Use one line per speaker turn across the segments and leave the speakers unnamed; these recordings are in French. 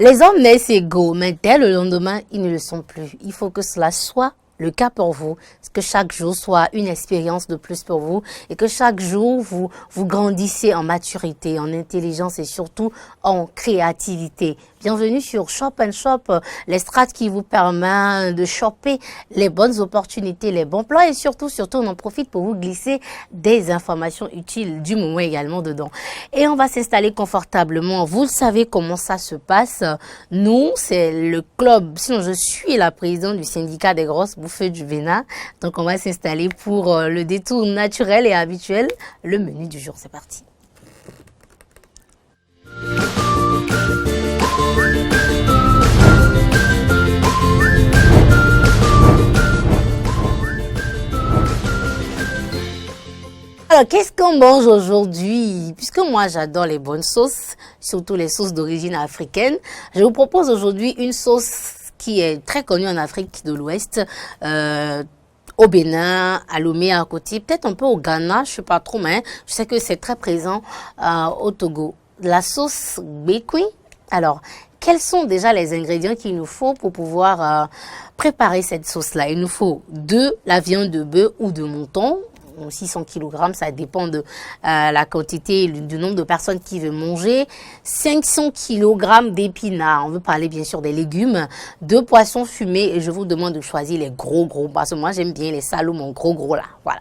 Les hommes naissent égaux, mais dès le lendemain, ils ne le sont plus. Il faut que cela soit le cas pour vous, que chaque jour soit une expérience de plus pour vous et que chaque jour, vous grandissez en maturité, en intelligence et surtout en créativité. Bienvenue sur Shop & Shop, l'estrade qui vous permet de choper les bonnes opportunités, les bons plans et surtout, on en profite pour vous glisser des informations utiles du moment également dedans. Et on va s'installer confortablement. Vous savez comment ça se passe. Nous, c'est le club, sinon je suis la présidente du syndicat des grosses bouffées du Vénin. Donc, on va s'installer pour le détour naturel et habituel. Le menu du jour, c'est parti. Alors, qu'est-ce qu'on mange aujourd'hui? Puisque moi, j'adore les bonnes sauces, surtout les sauces d'origine africaine, je vous propose aujourd'hui une sauce qui est très connue en Afrique de l'Ouest, au Bénin, à Lomé, à côté, peut-être un peu au Ghana, je ne sais pas trop, mais je sais que c'est très présent au Togo. La sauce Bekui. Alors, quels sont déjà les ingrédients qu'il nous faut pour pouvoir préparer cette sauce-là? Il nous faut de la viande de bœuf ou de mouton, 600 kg, ça dépend de la quantité, du nombre de personnes qui veulent manger. 500 kg d'épinards, on veut parler bien sûr des légumes, 2 poissons fumés et je vous demande de choisir les gros parce que moi j'aime bien les salauds, gros là, voilà.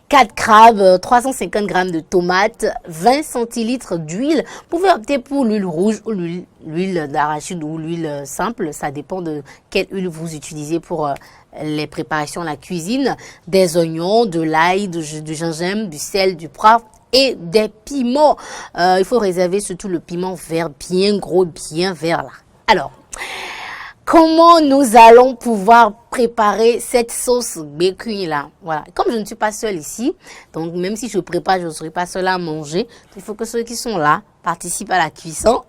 4 crabes, 350 g de tomates, 20 centilitres d'huile. Vous pouvez opter pour l'huile rouge ou l'huile d'arachide ou l'huile simple, ça dépend de quelle huile vous utilisez pour les préparations, la cuisine, des oignons, de l'ail, du gingembre, du sel, du poivre et des piments. Il faut réserver surtout le piment vert, bien gros, bien vert là. Alors, comment nous allons pouvoir préparer cette sauce Bekui là? Voilà. Comme je ne suis pas seule ici, donc même si je prépare, je ne serai pas seule à manger. Il faut que ceux qui sont là participent à la cuisson.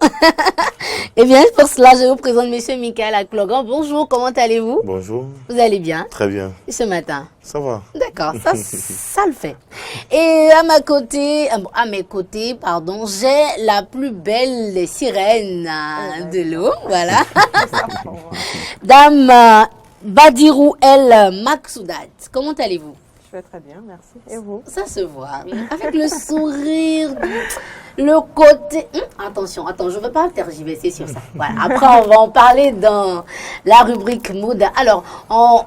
Eh bien, pour cela, je vous présente Monsieur Michael Aklogan. Bonjour, comment allez-vous?
Bonjour.
Vous allez bien?
Très bien.
Et ce matin?
Ça va.
D'accord, ça le fait. Et à mes côtés, pardon, j'ai la plus belle des sirènes de l'eau, voilà. Dame Badirou El Maksoudat. Comment allez-vous?
Je vais très bien, merci. Et vous?
Ça se voit, avec le sourire, le côté... Attention, je ne veux pas tergiverser sur ça. Voilà. Après, on va en parler dans la rubrique mode. Alors,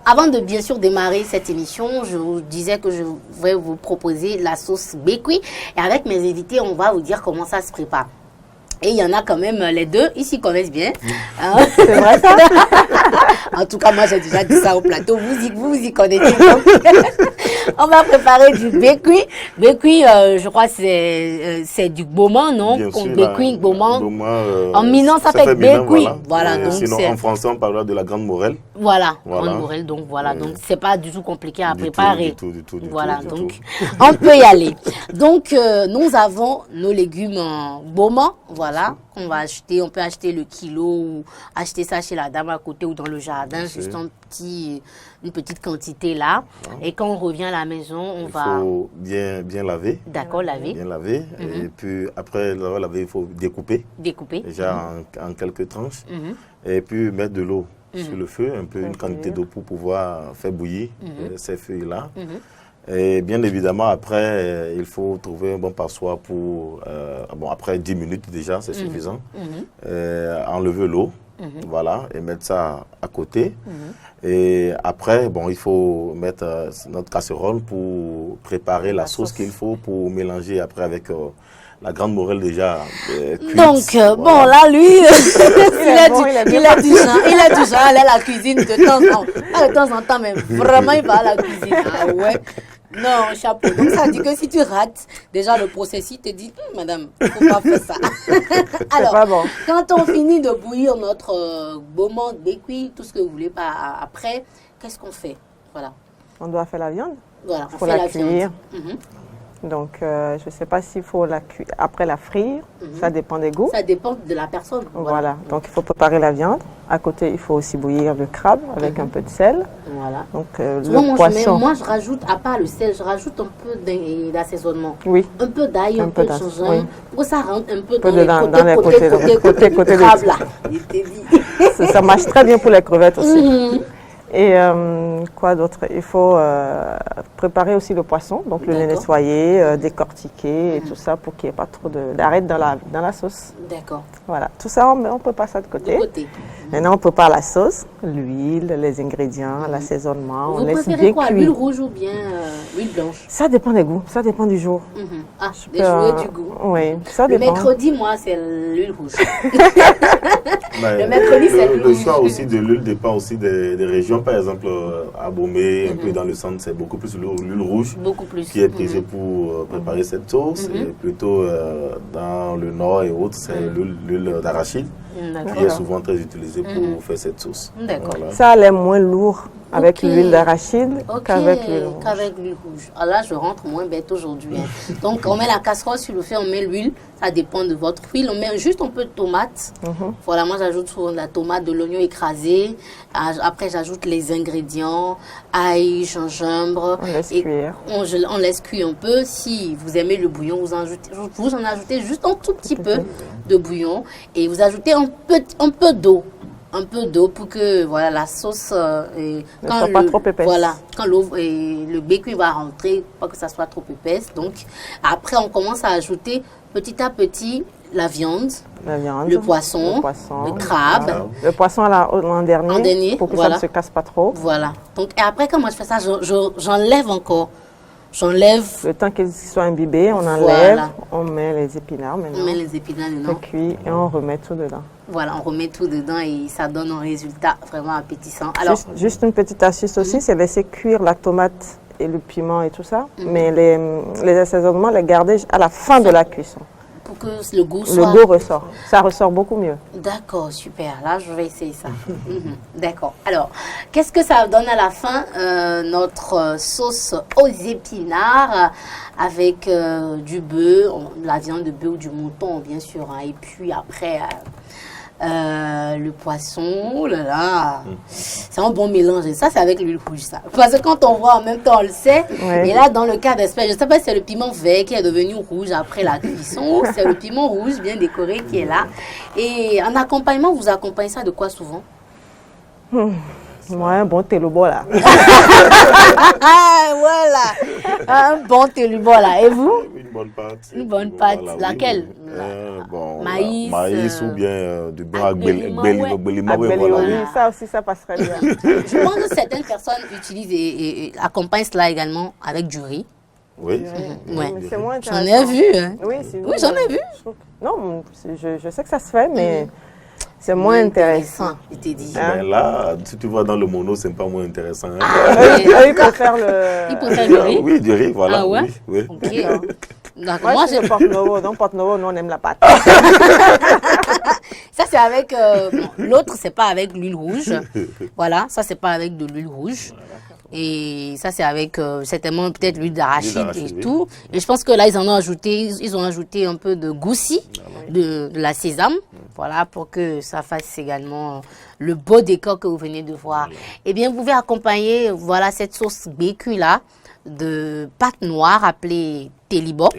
avant de bien sûr démarrer cette émission, je vous disais que je vais vous proposer la sauce Bekui. Et avec mes invités, on va vous dire comment ça se prépare. Et il y en a quand même les deux, ici connaissent bien.
C'est vrai ça?
En tout cas, moi j'ai déjà dit ça au plateau, vous y connaissez. On va préparer du Bekui. Bekui, je crois c'est du Boma, non?
Bien sûr,
Bekui, Boma. En minant, ça fait
Minant,
Bekui. Voilà, donc
sinon, en français, on parlera de la grande morelle.
Voilà. Grande morelle, donc voilà. Donc c'est pas du tout compliqué à préparer.
Du tout.
Voilà, donc on peut y aller. Donc nous avons nos légumes Boma, voilà, qu'on va acheter. On peut acheter le kilo ou acheter ça chez la dame à côté ou dans le jardin, juste une petite quantité là. Et quand on revient à la maison, on va...
Il faut bien laver.
D'accord, laver.
Bien laver. Et puis après l'avoir lavé, il faut découper.
Découper.
Déjà en quelques tranches. Et puis mettre de l'eau sur le feu, un peu une quantité d'eau pour pouvoir faire bouillir ces feuilles-là. Et bien évidemment, après, il faut trouver un bon passoire pour... après 10 minutes déjà, c'est suffisant. Enlever l'eau, voilà, et mettre ça à côté. Et après, il faut mettre notre casserole pour préparer la sauce qu'il faut pour mélanger après avec... la grande morelle déjà cuite.
Donc, voilà. Bon, là, lui, il a du genre aller à la cuisine de temps en temps, mais vraiment, il va à la cuisine. Ah ouais. Non, chapeau. Donc, ça dit que si tu rates, déjà, le processus te dit, madame, il ne faut pas faire ça. Alors, quand on finit de bouillir notre beaumont, Bekui, tout ce que vous voulez, après, qu'est-ce qu'on fait? Voilà.
On doit faire la viande.
Voilà,
on fait la cuire. Donc, je ne sais pas s'il faut après la frire, ça dépend des goûts.
Ça dépend de la personne.
Voilà. Donc il faut préparer la viande. À côté, il faut aussi bouillir le crabe avec un peu de sel.
Voilà.
Donc,
Souvent,
le poisson.
moi, je rajoute, à part le sel, je rajoute un peu d'assaisonnement.
Oui.
Un peu d'ail, un peu de gingembre,
oui.
pour que ça rentre un peu
Peu
dans les côtés
côté
crabe, là. Je t'ai dit.
Ça marche très bien pour les crevettes aussi.
Mhm.
Et quoi d'autre? Il faut préparer aussi le poisson, donc le nettoyer, décortiquer et tout ça pour qu'il n'y ait pas trop d'arêtes dans la sauce.
D'accord.
Voilà, tout ça, on prépare ça de côté. Maintenant, on prépare la sauce, l'huile, les ingrédients, l'assaisonnement.
Vous préférez quoi, l'huile rouge ou bien l'huile blanche?
Ça dépend des goûts, ça dépend du jour.
Ah, des jours et du goût.
Oui, ça
le
dépend.
mercredi, moi, c'est l'huile rouge. Le mercredi, c'est l'huile rouge.
Le choix aussi de l'huile dépend aussi des régions. Par exemple, à Bomé, un peu dans le centre, c'est beaucoup plus l'huile rouge qui est prisée pour préparer cette sauce. Et plutôt dans le nord et autres, c'est l'huile d'arachide qui est souvent très utilisée pour faire cette sauce.
D'accord.
Ça a l'air moins lourd avec l'huile d'arachide qu'avec l'huile rouge.
Qu'avec l'huile rouge. Alors là, je rentre moins bête aujourd'hui. Donc, on met la casserole sur le feu, on met l'huile. Ça dépend de votre huile. On met juste un peu de tomate. Voilà, moi, j'ajoute souvent de la tomate, de l'oignon écrasé. Après, j'ajoute les ingrédients, ail, gingembre.
On laisse cuire.
On laisse cuire un peu. Si vous aimez le bouillon, vous en ajoutez juste un tout petit peu de bouillon. Et vous ajoutez un peu d'eau. Un peu d'eau pour que voilà, la sauce
ne soit pas trop épaisse.
Voilà, quand le bacon va rentrer, pas que ça soit trop épaisse. Donc après on commence à ajouter petit à petit la viande, le poisson, le crabe.
Le poisson en dernier pour que ça ne se casse pas trop.
Voilà. Donc et après quand moi je fais ça, j'enlève encore. J'enlève.
Le temps qu'ils soient imbibés, on enlève, on met les épinards maintenant.
On met les épinards dedans.
On cuit et on remet tout dedans.
Voilà, on remet tout dedans et ça donne un résultat vraiment appétissant. Alors,
juste une petite astuce aussi, c'est laisser cuire la tomate et le piment et tout ça, mais les assaisonnements, les garder à la fin de la cuisson.
Pour que le goût soit...
Le goût ressort. Ça ressort beaucoup mieux.
D'accord, super. Là, je vais essayer ça. D'accord. Alors, qu'est-ce que ça donne à la fin? Notre sauce aux épinards avec du bœuf, la viande de bœuf ou du mouton, bien sûr. Hein, et puis après... le poisson, oh là là, c'est un bon mélange. Et ça, c'est avec l'huile rouge, ça. Parce que quand on voit en même temps, on le sait. Et là, dans le cas d'espèce, je ne sais pas si c'est le piment vert qui est devenu rouge après la cuisson. C'est le piment rouge bien décoré qui est là. Et en accompagnement, vous accompagnez ça de quoi souvent?
Moi, un bon télobo là.
Voilà, un bon télobo là. Et vous?
Une bonne pâte.
Une bonne pâte.
Voilà,
laquelle?
Bon,
maïs.
Maïs ou bien du beurre avec
Bélima. Oui, ça aussi, ça passerait bien.
Je pense que certaines personnes utilisent et accompagnent cela également avec du riz.
Oui.
Ouais.
C'est moins
J'en ai vu. Hein.
Oui,
j'en ai vu.
Non, je sais que ça se fait, mais c'est moins intéressant.
Je t'ai dit.
Mais là, si tu vois dans le mono, c'est pas moins intéressant. Hein?
Il préfère le...
Il préfère le riz?
Oui, du riz, voilà.
Ah ouais?
Oui.
Ok.
D'accord. Moi, j'ai Porte-Novo. Donc, Porte-Novo, nous, on aime la pâte.
Ça, c'est avec... l'autre, c'est pas avec l'huile rouge. Voilà, ça, c'est pas avec de l'huile rouge. Et ça, c'est avec certainement peut-être l'huile d'arachide et tout. Et je pense que là, ils ont ajouté un peu de goussi, de la sésame. Voilà, pour que ça fasse également le beau décor que vous venez de voir. Eh bien, vous pouvez accompagner, voilà, cette sauce bacon là, de pâte noire appelée télibo,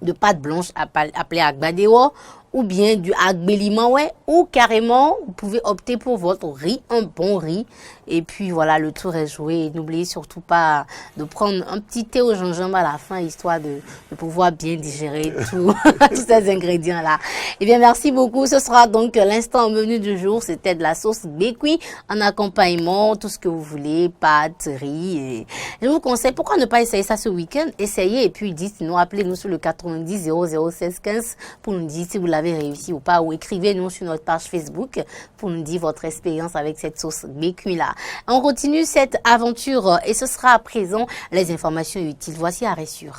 de pâte blanche appelée agbadeo, ou bien du agbelima, ouais, ou carrément, vous pouvez opter pour votre riz, un bon riz. Et puis voilà, le tour est joué. N'oubliez surtout pas de prendre un petit thé au gingembre à la fin, histoire de pouvoir bien digérer tous ces ingrédients-là. Eh bien, merci beaucoup. Ce sera donc l'instant menu du jour. C'était de la sauce bacon en accompagnement, tout ce que vous voulez, pâtes, riz. Et je vous conseille, pourquoi ne pas essayer ça ce week-end? Essayez et puis dites-nous, appelez-nous sur le 90 00 16 15 pour nous dire si vous l'avez réussi ou pas, ou écrivez-nous sur notre page Facebook pour nous dire votre expérience avec cette sauce bacon-là. On continue cette aventure et ce sera à présent les informations utiles. Voici Arrêt sûr.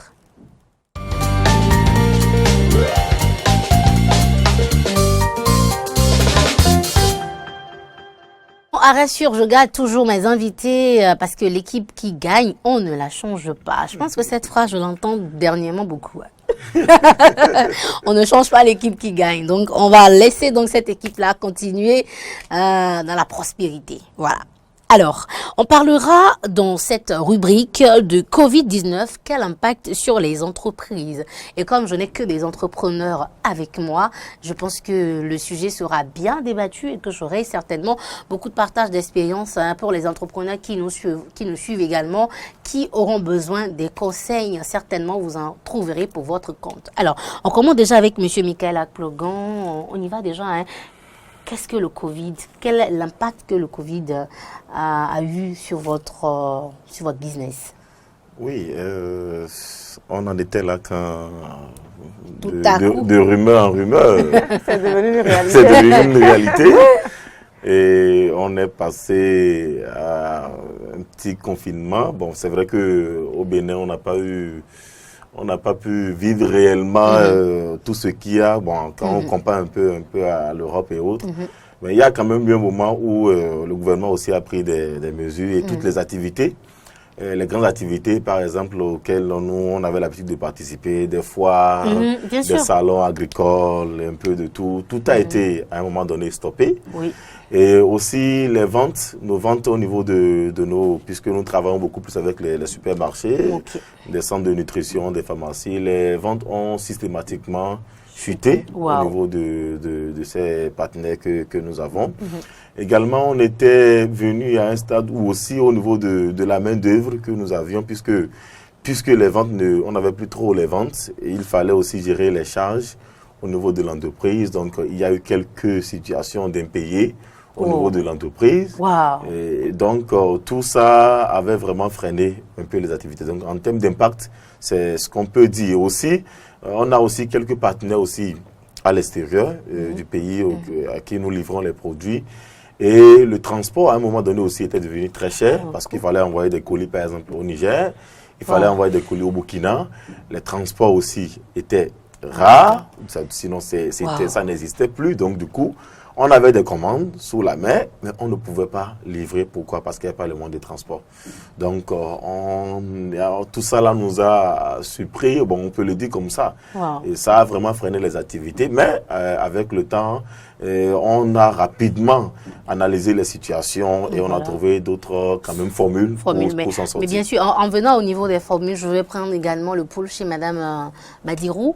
Arrêt sûr, je garde toujours mes invités parce que l'équipe qui gagne, on ne la change pas. Je pense que cette phrase, je l'entends dernièrement beaucoup. On ne change pas l'équipe qui gagne. Donc, on va laisser donc cette équipe-là continuer dans la prospérité. Voilà. Alors, on parlera dans cette rubrique de Covid-19, quel impact sur les entreprises. Et comme je n'ai que des entrepreneurs avec moi, je pense que le sujet sera bien débattu et que j'aurai certainement beaucoup de partage d'expérience pour les entrepreneurs qui nous suivent également, qui auront besoin des conseils. Certainement, vous en trouverez pour votre compte. Alors, on commence déjà avec M. Michael Akplogan. On y va déjà, hein. Qu'est-ce que le Covid? Quel est l'impact que le Covid a eu sur votre business?
Oui, on en était là quand de rumeur en rumeur.
C'est devenu une réalité.
C'est devenu une réalité. Et on est passé à un petit confinement. Bon, c'est vrai qu'au Bénin, on n'a pas pu vivre réellement tout ce qu'il y a. Bon, quand on compare un peu à l'Europe et autres. Mais il y a quand même eu un moment où le gouvernement aussi a pris des mesures et toutes les activités, les grandes activités, par exemple, auxquelles on avait l'habitude de participer, des foires, des salons agricoles, un peu de tout. Tout a été, à un moment donné, stoppé.
Oui.
Et aussi les ventes, nos ventes au niveau de nos, puisque nous travaillons beaucoup plus avec les supermarchés, des centres de nutrition, des pharmacies, les ventes ont systématiquement chuté au niveau de ces partenaires que nous avons. Également, on était venu à un stade où aussi au niveau de la main-d'œuvre que nous avions, puisque les ventes, on n'avait plus trop les ventes, et il fallait aussi gérer les charges au niveau de l'entreprise. Donc, il y a eu quelques situations d'impayés au niveau de l'entreprise. Et donc, tout ça avait vraiment freiné un peu les activités. Donc, en termes d'impact, c'est ce qu'on peut dire. Aussi, on a aussi quelques partenaires aussi à l'extérieur du pays à qui nous livrons les produits. Et le transport, à un moment donné aussi, était devenu très cher parce qu'il fallait envoyer des colis, par exemple, au Niger. Il fallait envoyer des colis au Burkina. Les transports aussi étaient rares. Sinon, ça n'existait plus. Donc, du coup, on avait des commandes sous la main, mais on ne pouvait pas livrer. Pourquoi? Parce qu'il n'y a pas le moyen de transport. Donc, tout ça là nous a surpris, bon, on peut le dire comme ça. Et ça a vraiment freiné les activités. Mais avec le temps, on a rapidement analysé les situations et on a trouvé d'autres quand même formules pour s'en sortir.
Mais bien sûr, en venant au niveau des formules, je vais prendre également le pôle chez Madame Badirou.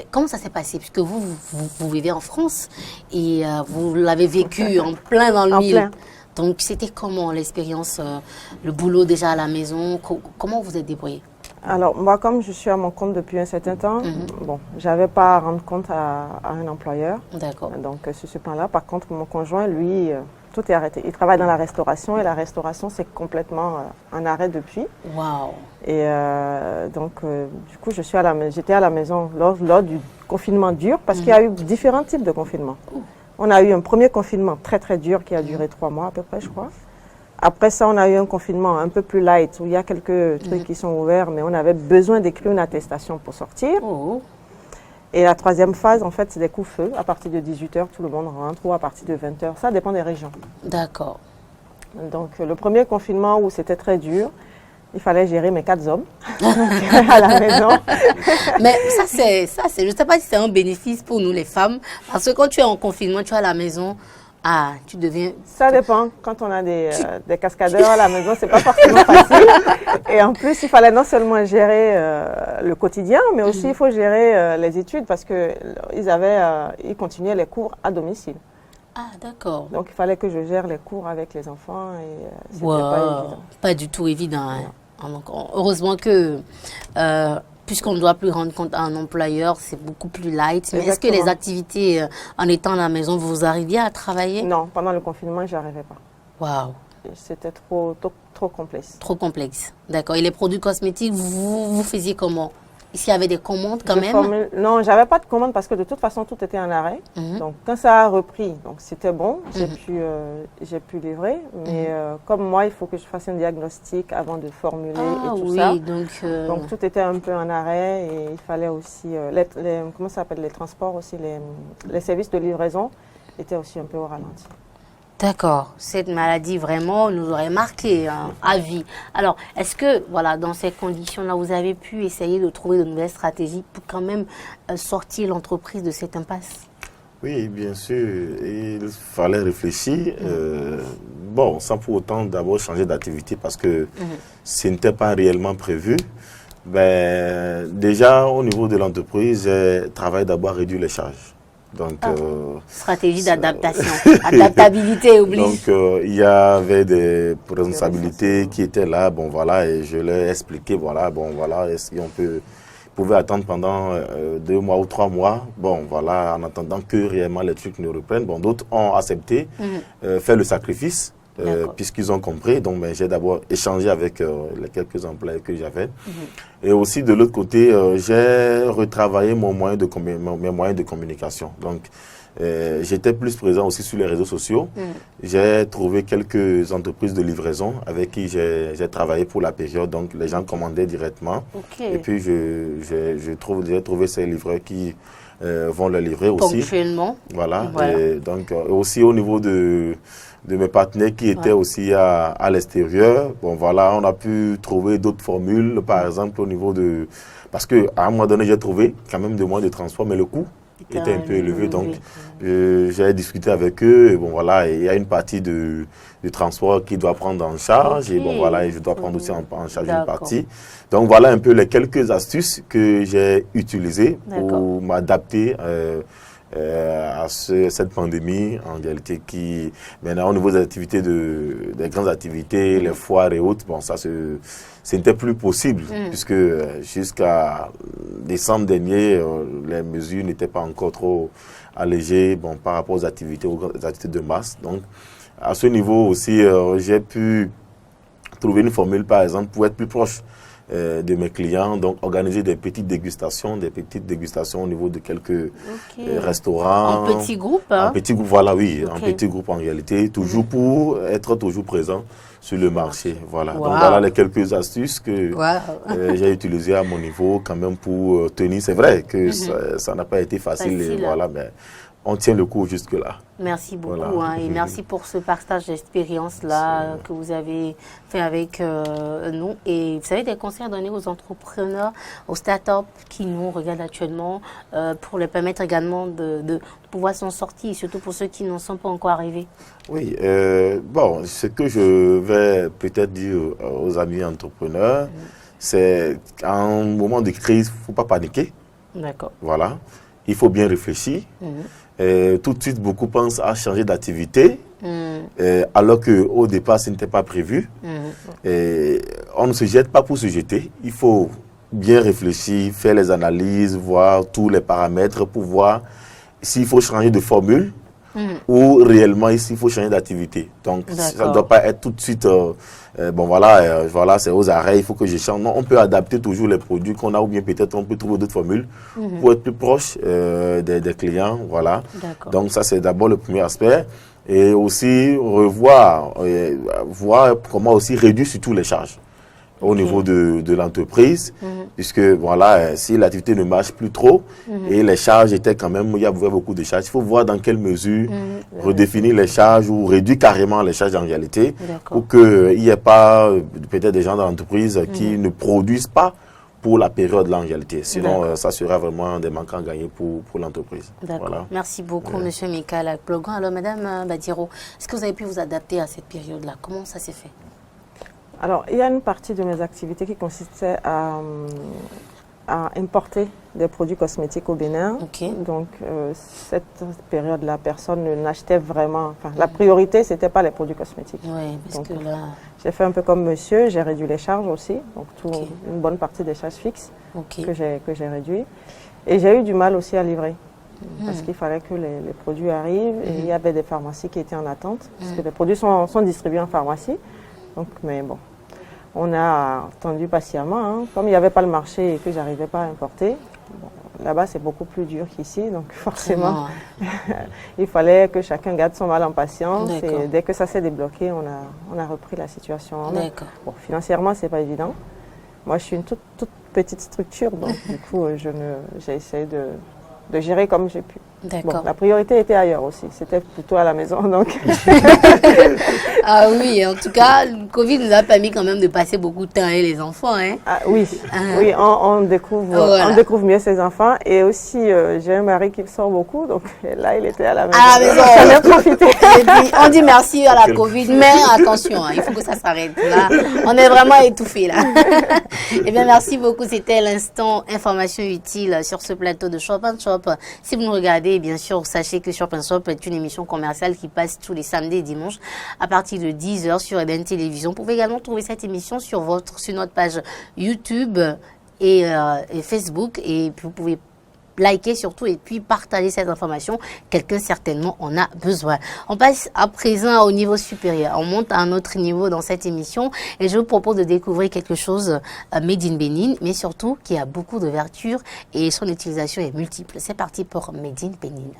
Comment ça s'est passé? Puisque vous vivez en France et vous l'avez vécu en plein dans le mille. Donc, c'était comment l'expérience, le boulot déjà à la maison? Comment vous êtes débrouillé?
Alors, moi, comme je suis à mon compte depuis un certain temps, bon, je n'avais pas à rendre compte à un employeur.
D'accord.
Donc, sur ce plan-là, par contre, mon conjoint, lui, tout est arrêté. Il travaille dans la restauration et la restauration, c'est complètement en arrêt depuis. Et donc, du coup, j'étais à la maison lors du confinement dur parce qu'il y a eu différents types de confinement. On a eu un premier confinement très, très dur qui a duré 3 mois à peu près, je crois. Après ça, on a eu un confinement un peu plus light où il y a quelques trucs qui sont ouverts, mais on avait besoin d'écrire une attestation pour sortir. Et la troisième phase, en fait, c'est des coups-feu. À partir de 18h, tout le monde rentre, ou à partir de 20h. Ça dépend des régions.
D'accord.
Donc, le premier confinement où c'était très dur, il fallait gérer mes 4 hommes à la maison.
Mais ça, c'est, je ne sais pas si c'est un bénéfice pour nous les femmes, parce que quand tu es en confinement, tu es à la maison, tu deviens...
Ça dépend. Quand on a des cascadeurs à la maison, c'est pas forcément facile. Et en plus, il fallait non seulement gérer le quotidien, mais aussi il faut gérer les études parce que ils continuaient les cours à domicile.
D'accord.
Donc, il fallait que je gère les cours avec les enfants et c'était pas évident.
Pas du tout évident. Donc, heureusement que... puisqu'on ne doit plus rendre compte à un employeur, c'est beaucoup plus light. Mais est-ce que les activités, en étant à la maison, vous arriviez à travailler?
Non, pendant le confinement, je n'arrivais pas. C'était trop complexe. Trop
complexe, d'accord. Et les produits cosmétiques, vous faisiez comment? Est-ce qu'il y avait des commandes quand même?
Non, j'avais pas de commandes parce que de toute façon, tout était en arrêt. Donc, quand ça a repris, donc c'était bon, j'ai pu livrer. Mais comme moi, il faut que je fasse un diagnostic avant de formuler et tout ça. Donc, tout était un peu en arrêt et il fallait aussi, comment ça s'appelle, les transports aussi, les services de livraison étaient aussi un peu au ralenti.
D'accord. Cette maladie, vraiment, nous aurait marqué à vie. Alors, est-ce que, voilà, dans ces conditions-là, vous avez pu essayer de trouver de nouvelles stratégies pour quand même sortir l'entreprise de cette impasse?
Oui, bien sûr, il fallait réfléchir, bon, sans pour autant d'abord changer d'activité parce que ce n'était pas réellement prévu. Ben, déjà, au niveau de l'entreprise, j'ai travaillé d'abord à réduire les charges. Donc,
stratégie d'adaptation, adaptabilité oblige.
Donc, il y avait des responsabilités qui étaient là, bon voilà, et je leur ai expliqué, voilà, bon voilà, est-ce qu'on pouvait attendre pendant 2 mois ou 3 mois, bon voilà, en attendant que réellement les trucs ne reprennent. Bon, d'autres ont accepté, faire le sacrifice, puisqu'ils ont compris. Donc, ben, j'ai d'abord échangé avec les quelques employés que j'avais. Et aussi, de l'autre côté, j'ai retravaillé mes moyens de communication. Donc, j'étais plus présent aussi sur les réseaux sociaux. J'ai trouvé quelques entreprises de livraison avec qui j'ai travaillé pour la période. Donc, les gens commandaient directement. Et puis, j'ai trouvé ces livreurs qui vont le livrer aussi.
Ponctuellement.
Voilà. Et donc, aussi au niveau de mes partenaires qui étaient aussi à l'extérieur. Bon, voilà, on a pu trouver d'autres formules, par exemple, au niveau de... Parce qu'à un moment donné, j'ai trouvé quand même des moyens de transport, mais le coût était un peu élevé. Donc, j'ai discuté avec eux. Et bon, voilà, il y a une partie du transport qui doit prendre en charge. Et bon, voilà, et je dois prendre aussi en charge une partie. Donc, voilà un peu les quelques astuces que j'ai utilisées pour m'adapter à cette pandémie, en réalité, qui, maintenant, au niveau des activités, des grandes activités, les foires et autres, bon, ça, ce n'était plus possible, puisque jusqu'à décembre dernier, les mesures n'étaient pas encore trop allégées, bon, par rapport aux activités de masse. Donc, à ce niveau aussi, j'ai pu trouver une formule, par exemple, pour être plus proche de mes clients, donc organiser des petites dégustations au niveau de quelques restaurants.
En petits groupes, hein?
En petits groupes, voilà, oui, en petits groupes en réalité, toujours pour être toujours présent sur le marché. Voilà. Donc voilà les quelques astuces que j'ai utilisées à mon niveau quand même pour tenir. C'est vrai que ça n'a pas été facile. Voilà, mais on tient le coup jusque-là.
Merci beaucoup et merci pour ce partage d'expérience-là que vous avez fait avec nous. Et vous savez, des conseils à donner aux entrepreneurs, aux startups qui nous regardent actuellement pour leur permettre également de pouvoir s'en sortir, surtout pour ceux qui n'en sont pas encore arrivés.
Oui, bon, ce que je vais peut-être dire aux amis entrepreneurs, c'est qu'à un moment de crise, il ne faut pas paniquer.
D'accord.
Voilà. Il faut bien réfléchir. Tout de suite, beaucoup pensent à changer d'activité, alors qu'au départ, ce n'était pas prévu. On ne se jette pas pour se jeter. Il faut bien réfléchir, faire les analyses, voir tous les paramètres pour voir s'il faut changer de formule ou réellement s'il faut changer d'activité. Donc, ça ne doit pas être tout de suite, bon voilà, voilà c'est aux arrêts, il faut que je change. Non, on peut adapter toujours les produits qu'on a ou bien peut-être on peut trouver d'autres formules pour être plus proche des clients. Voilà. Donc, ça, c'est d'abord le premier aspect. Et aussi revoir, voir comment aussi réduire surtout les charges au niveau de l'entreprise, puisque voilà, si l'activité ne marche plus trop et les charges étaient quand même, il y avait beaucoup de charges, il faut voir dans quelle mesure redéfinir les charges ou réduire carrément les charges en réalité pour qu'il n'y ait pas peut-être des gens dans l'entreprise qui ne produisent pas pour la période là en réalité. Sinon, ça sera vraiment des manquants à gagner pour l'entreprise.
D'accord. Voilà. Merci beaucoup, Monsieur Michael Akplogan. Alors, Madame Badiro, est-ce que vous avez pu vous adapter à cette période-là? Comment ça s'est fait?
Alors, il y a une partie de mes activités qui consistait à importer des produits cosmétiques au Bénin. Donc, cette période-là, personne n'achetait vraiment. Enfin, la priorité, ce n'était pas les produits cosmétiques.
Oui, parce que là...
J'ai fait un peu comme monsieur, j'ai réduit les charges aussi. Donc, une bonne partie des charges fixes que j'ai réduit. Et j'ai eu du mal aussi à livrer. Parce qu'il fallait que les produits arrivent. Et il y avait des pharmacies qui étaient en attente. Parce que les produits sont distribués en pharmacie. Donc, mais bon. On a attendu patiemment, hein. Comme il n'y avait pas le marché et que je n'arrivais pas à importer, là-bas c'est beaucoup plus dur qu'ici, donc forcément il fallait que chacun garde son mal en patience et dès que ça s'est débloqué, on a repris la situation. Bon, financièrement, ce n'est pas évident. Moi, je suis une toute petite structure, donc du coup, j'ai essayé de gérer comme j'ai pu.
D'accord.
Bon, la priorité était ailleurs aussi. C'était plutôt à la maison. Donc.
Ah oui, en tout cas, le Covid nous a permis quand même de passer beaucoup de temps avec les enfants. Hein.
Ah, oui, oui, on découvre mieux ses enfants. Et aussi, j'ai un mari qui sort beaucoup. Donc là, il était à la maison.
À la maison.
J'en ai profité.
Et puis, on dit merci à la Covid, mais attention, hein, il faut que ça s'arrête. Là, on est vraiment étouffés là. Eh bien, merci beaucoup. C'était l'instant information utile sur ce plateau de Shop & Shop. Si vous nous regardez, bien sûr, sachez que Shop & Shop est une émission commerciale qui passe tous les samedis et dimanches à partir de 10h sur Eden Télévision. Vous pouvez également trouver cette émission sur notre page YouTube et Facebook. Et puis vous pouvez liker surtout et puis partager cette information. Quelqu'un certainement en a besoin. On passe à présent au niveau supérieur. On monte à un autre niveau dans cette émission et je vous propose de découvrir quelque chose made in Benin, mais surtout qui a beaucoup de vertus et son utilisation est multiple. C'est parti pour Made in Benin.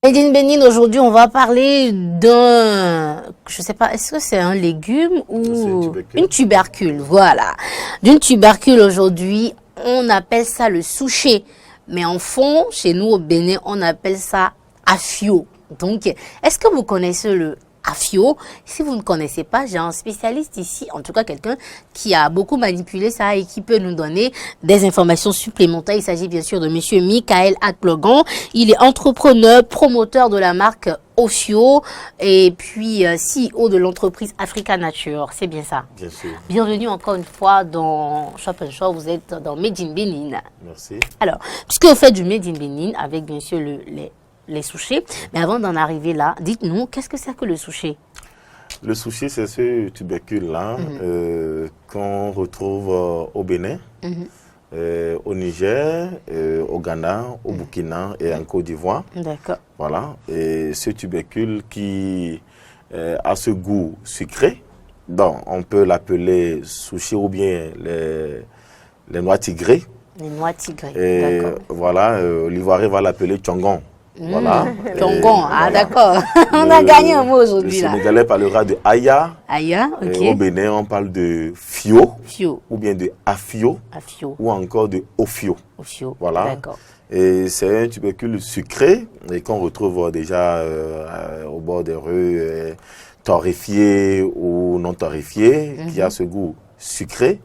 Made in Benin, aujourd'hui, on va parler d'un, je sais pas, est-ce que c'est un légume ou une tubercule? Voilà. D'une tubercule aujourd'hui, on appelle ça le souché. Mais en fond, chez nous au Bénin, on appelle ça afio. Donc, est-ce que vous connaissez le afio? Si vous ne connaissez pas, j'ai un spécialiste ici, en tout cas quelqu'un qui a beaucoup manipulé ça et qui peut nous donner des informations supplémentaires. Il s'agit bien sûr de monsieur Michael Aklogan. Il est entrepreneur, promoteur de la marque Ofio et puis CEO de l'entreprise Africa Nature. C'est bien ça?
Bien sûr.
Bienvenue encore une fois dans Shop & Shop. Vous êtes dans Made in Benin.
Merci.
Alors, puisque vous faites du Made in Benin avec bien sûr les souchés. Mais avant d'en arriver là, dites-nous, qu'est-ce que c'est que le souché?
Le souché, c'est ce tubercule-là qu'on retrouve au Bénin, au Niger, au Ghana, au Burkina et en Côte d'Ivoire.
D'accord.
Voilà. Et ce tubercule qui a ce goût sucré, donc on peut l'appeler souché ou bien les noix tigrées.
Les noix tigrées,
d'accord. Voilà, l'Ivoirien va l'appeler tchongon. Voilà.
Tongon, ah d'accord. On a gagné un mot aujourd'hui là.
Le Sénégalais parlera de aya.
Aya, ok.
Au Bénin, on parle de fio.
Fio.
Ou bien de afio.
Afio.
Ou encore de ofio.
Ofio.
Voilà.
D'accord.
Et c'est un tubercule sucré et qu'on retrouve déjà au bord des rues, torréfiés ou non torréfiés, qui a ce goût sucré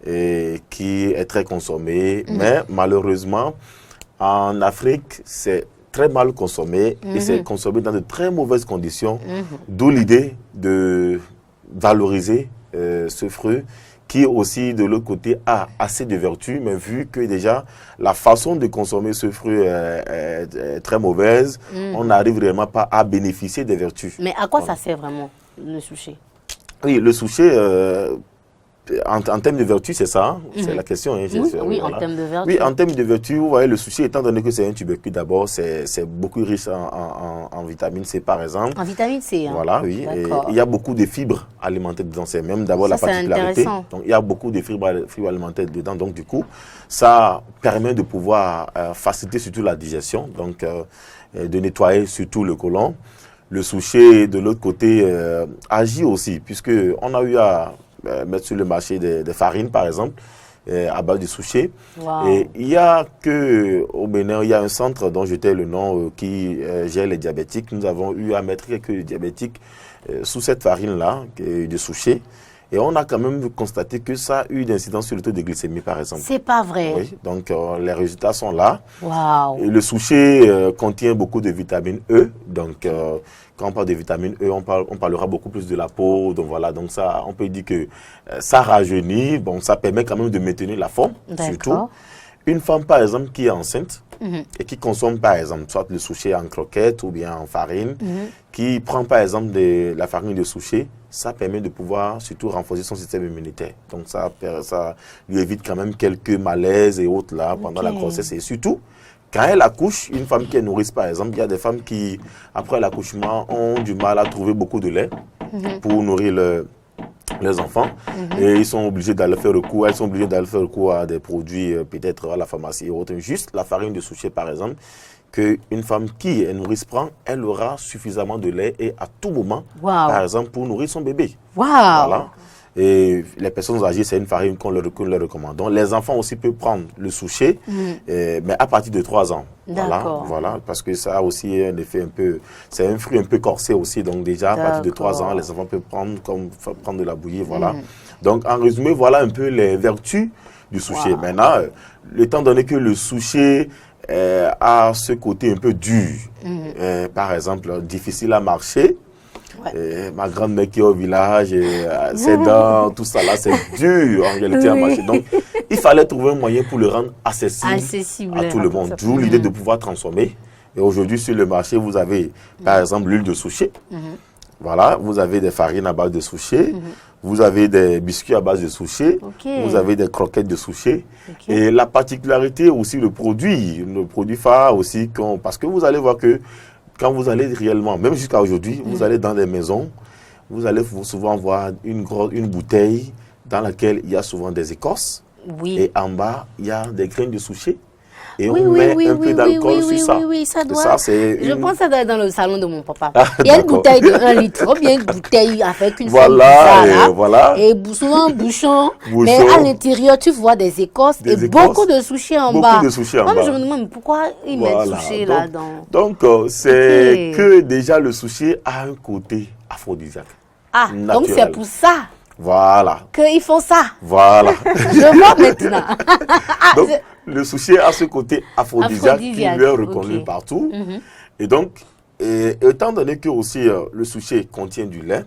et qui est très consommé. Mais malheureusement, en Afrique, c'est très mal consommé et c'est consommé dans de très mauvaises conditions, d'où l'idée de valoriser ce fruit qui aussi de l'autre côté a assez de vertus, mais vu que déjà la façon de consommer ce fruit est très mauvaise, on n'arrive vraiment pas à bénéficier des vertus.
Mais à quoi ça sert vraiment le souché?
Oui, le souché, en termes de vertu, c'est ça, c'est la question. Hein,
oui,
voilà.
En termes de vertu.
Oui, en termes de vertu, vous voyez, le souché, étant donné que c'est un tubercule d'abord, c'est beaucoup riche en vitamine C, par exemple.
En vitamine C, hein.
Voilà, oui. Et il y a beaucoup de fibres alimentaires dedans. C'est même d'abord la particularité. Donc, il y a beaucoup de fibres alimentaires dedans. Donc, du coup, ça permet de pouvoir faciliter surtout la digestion, donc de nettoyer surtout le côlon. Le souché, de l'autre côté, agit aussi, puisqu'on a eu à mettre sur le marché des farines, par exemple, à base de souché.
Wow.
Et il y a au Bénin, il y a un centre dont je tais le nom qui gère les diabétiques. Nous avons eu à mettre quelques diabétiques sous cette farine-là, de souché. Et on a quand même constaté que ça a eu d'incidence sur le taux de glycémie, par exemple.
C'est pas vrai.
Oui, donc les résultats sont là.
Wow.
Et le souché contient beaucoup de vitamine E. Donc, quand on parle de vitamine E, on parlera beaucoup plus de la peau. Donc, voilà, donc ça, on peut dire que ça rajeunit. Bon, ça permet quand même de maintenir la forme, surtout. Une femme, par exemple, qui est enceinte et qui consomme, par exemple, soit le souché en croquette ou bien en farine, qui prend, par exemple, de la farine de souché, ça permet de pouvoir surtout renforcer son système immunitaire. Donc, ça lui évite quand même quelques malaises et autres là pendant la grossesse. Et surtout, quand elle accouche, une femme qui est nourrice, par exemple, il y a des femmes qui, après l'accouchement, ont du mal à trouver beaucoup de lait pour nourrir les enfants. Et ils sont obligés d'aller faire recours, elles sont obligées d'aller faire recours à des produits, peut-être à la pharmacie et autres. Juste la farine de souché, par exemple, qu'une femme qui est nourrice prend, elle aura suffisamment de lait et à tout moment, par exemple, pour nourrir son bébé. Voilà. Et les personnes âgées, c'est une farine qu'on leur recommande. Les enfants aussi peuvent prendre le souché, mais à partir de 3 ans. Voilà, parce que ça a aussi un effet un peu... C'est un fruit un peu corsé aussi, donc déjà à partir de 3 ans, les enfants peuvent prendre de la bouillie, voilà. Donc en résumé, voilà un peu les vertus du souché. Maintenant, étant donné que le souché a ce côté un peu dur, par exemple, difficile à marcher, ma grand-mère qui est au village, ses dents, tout ça là, c'est dur en réalité à marcher. Donc, il fallait trouver un moyen pour le rendre accessible à tout le monde. D'où l'idée de pouvoir transformer. Et aujourd'hui, sur le marché, vous avez, par exemple, l'huile de souché. Voilà, vous avez des farines à base de souché. Vous avez des biscuits à base de souché. Vous avez des croquettes de souché. Et la particularité aussi, le produit phare aussi, parce que vous allez voir que quand vous allez réellement, même jusqu'à aujourd'hui, vous allez dans des maisons, vous allez souvent voir une bouteille dans laquelle il y a souvent des écorces. Et en bas, il y a des graines de souché. Et on met un peu d'alcool sur ça.
Ça doit. Je pense que ça doit être dans le salon de mon papa. Il y a une bouteille de 1 litre, ou bien une bouteille avec une forme bizarre. Et souvent un bouchon. Mais à l'intérieur, tu vois des écorces et beaucoup de souché en bas. Moi, je me demande pourquoi ils mettent souché là-dedans.
Donc, c'est que déjà le souché a un côté aphrodisiaque. Naturel.
Donc c'est pour ça.
Voilà.
Qu'ils font ça.
Voilà.
Je vois maintenant.
Donc, le souché a ce côté aphrodisiaque qui lui est reconnu partout. Et donc, étant donné que aussi le souché contient du lait,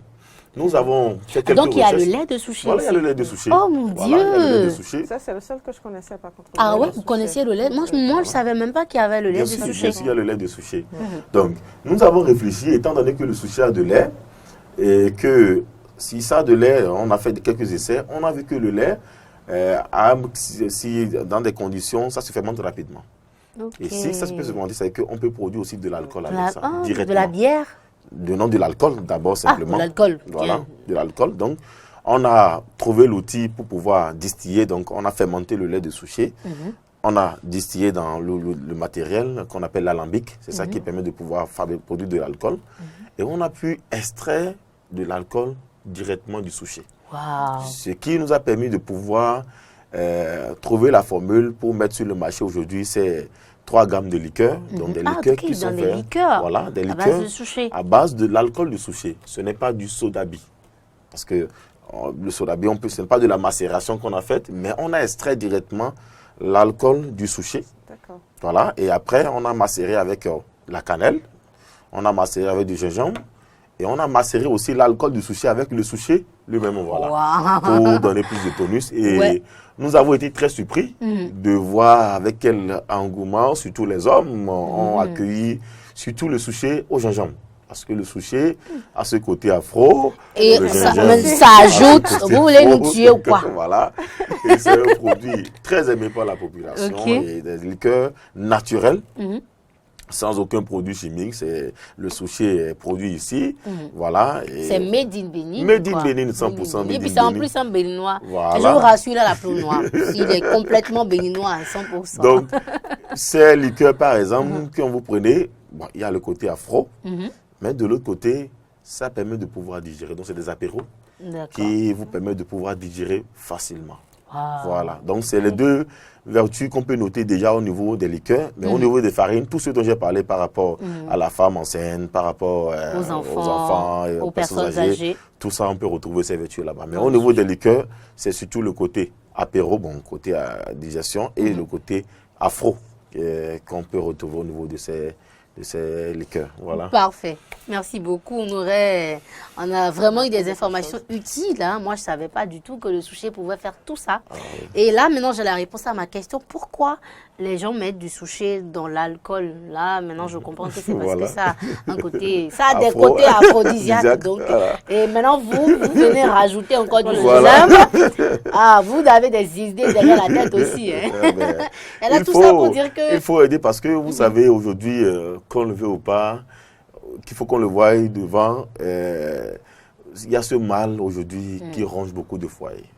nous avons fait quelques
Donc, il y a le lait de souché.
Voilà, il y a le lait de souché.
Oh mon Dieu.
Il y a le lait de souché.
Ça, c'est le seul que je connaissais pas contre.
Ah ouais, vous connaissiez le lait? Moi, je ne savais même pas qu'il y avait le lait de souché.
Bien sûr, il y a le lait de souché. Donc, nous avons réfléchi, étant donné que le souché a de lait, et que si ça a de lait, on a fait quelques essais, on a vu que le lait, dans des conditions, ça se fermente rapidement. Et si ça se peut se fermenter, c'est qu'on peut produire aussi de l'alcool avec ça, directement.
De la bière?
Non, de l'alcool d'abord simplement.
De l'alcool.
Voilà, de l'alcool. Donc, on a trouvé l'outil pour pouvoir distiller. Donc, on a fermenté le lait de souché. On a distillé dans le matériel qu'on appelle l'alambic. C'est ça qui permet de pouvoir produire de l'alcool. Et on a pu extraire de l'alcool directement du souché. Ce qui nous a permis de pouvoir trouver la formule pour mettre sur le marché aujourd'hui, c'est 3 gammes de liqueurs. Donc des liqueurs qui sont faites. Voilà, des liqueurs à base de l'alcool du souché. Ce n'est pas du soda-bi. Parce que le soda-bi, ce n'est pas de la macération qu'on a faite, mais on a extrait directement l'alcool du souché. Voilà, et après, on a macéré avec la cannelle, on a macéré avec du gingembre, et on a macéré aussi l'alcool du souché avec le souché lui-même, voilà, pour donner plus de tonus. Et nous avons été très surpris de voir avec quel engouement, surtout les hommes, ont accueilli surtout le souché au gingembre. Parce que le souché a ce côté afro.
Et ça ajoute, vous voulez nous tuer ou quoi?
Voilà. Et c'est un produit très aimé par la population. Et des liqueurs naturelles. Sans aucun produit chimique, le souché est produit ici, voilà.
C'est made in Bénin.
Made in Bénin, 100% made in Bénin.
Et puis c'est en plus un béninois.
Voilà.
Je vous rassure, là, la peau noire. Il est complètement béninois à 100%.
Donc, ces liqueurs, par exemple, quand vous prenez, bon, il y a le côté afro, mais de l'autre côté, ça permet de pouvoir digérer. Donc, c'est des apéros qui vous permettent de pouvoir digérer facilement. Voilà, donc c'est les 2 vertus qu'on peut noter déjà au niveau des liqueurs, mais au niveau des farines, tout ce dont j'ai parlé par rapport à la femme enceinte, par rapport aux enfants, aux personnes âgées, tout ça on peut retrouver ces vertus là-bas. Mais au niveau des liqueurs, c'est surtout le côté apéro, bon, côté digestion, et le côté afro qu'on peut retrouver au niveau de ces liqueurs. Voilà.
Parfait. Merci beaucoup. On a vraiment eu des informations utiles. Hein. Moi, je ne savais pas du tout que le souché pouvait faire tout ça. Et là, maintenant, j'ai la réponse à ma question. Pourquoi les gens mettent du souché dans l'alcool? Là, maintenant, je comprends que c'est parce que ça a un côté, ça a des côtés aphrodisiaques. Donc, et maintenant, vous venez rajouter encore du gingembre. Ah, vous avez des idées derrière la tête aussi. Hein. Et là, tout ça pour dire que...
Il faut aider parce que vous savez, aujourd'hui, qu'on le veut ou pas, qu'il faut qu'on le voie devant, il y a ce mal aujourd'hui qui ronge beaucoup de foyers.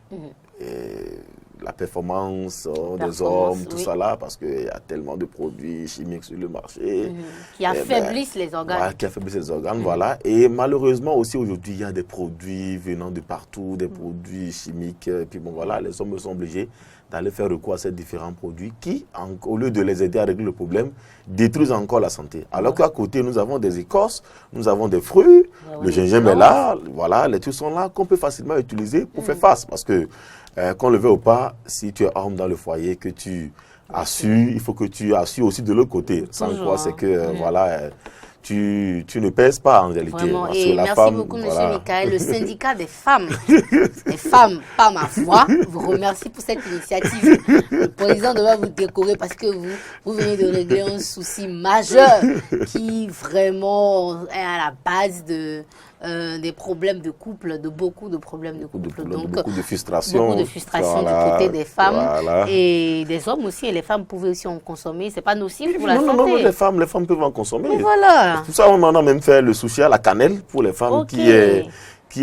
la performance des hommes, tout ça là, parce qu'il y a tellement de produits chimiques sur le marché.
Qui affaiblissent les organes.
Voilà, qui affaiblissent les organes, voilà. Et malheureusement aussi aujourd'hui, il y a des produits venant de partout, des produits chimiques. Et puis bon, voilà, les hommes sont obligés d'aller faire recours à ces différents produits qui, au lieu de les aider à régler le problème, détruisent encore la santé. Alors qu'à côté, nous avons des écorces, nous avons des fruits, le gingembre est là, voilà, les trucs sont là qu'on peut facilement utiliser pour faire face. Parce que, qu'on le veuille ou pas, si tu es homme dans le foyer, que tu assures, il faut que tu assures aussi de l'autre côté. Sans quoi, c'est que, voilà... Tu ne pèses pas en réalité.
Vraiment. Et merci beaucoup, M. Michael. Le syndicat des femmes, pas ma foi, vous remercie pour cette initiative. Le président devrait vous décorer parce que vous venez de régler un souci majeur qui vraiment est à la base des problèmes de couple, de beaucoup de problèmes de couple.
Donc, beaucoup de frustration.
Beaucoup de frustration du côté des femmes et des hommes aussi. Et les femmes pouvaient aussi en consommer. C'est pas nocif pour la santé.
Non, les femmes peuvent en consommer.
Mais voilà.
Pour ça, on en a même fait le sushi à la cannelle pour les femmes qui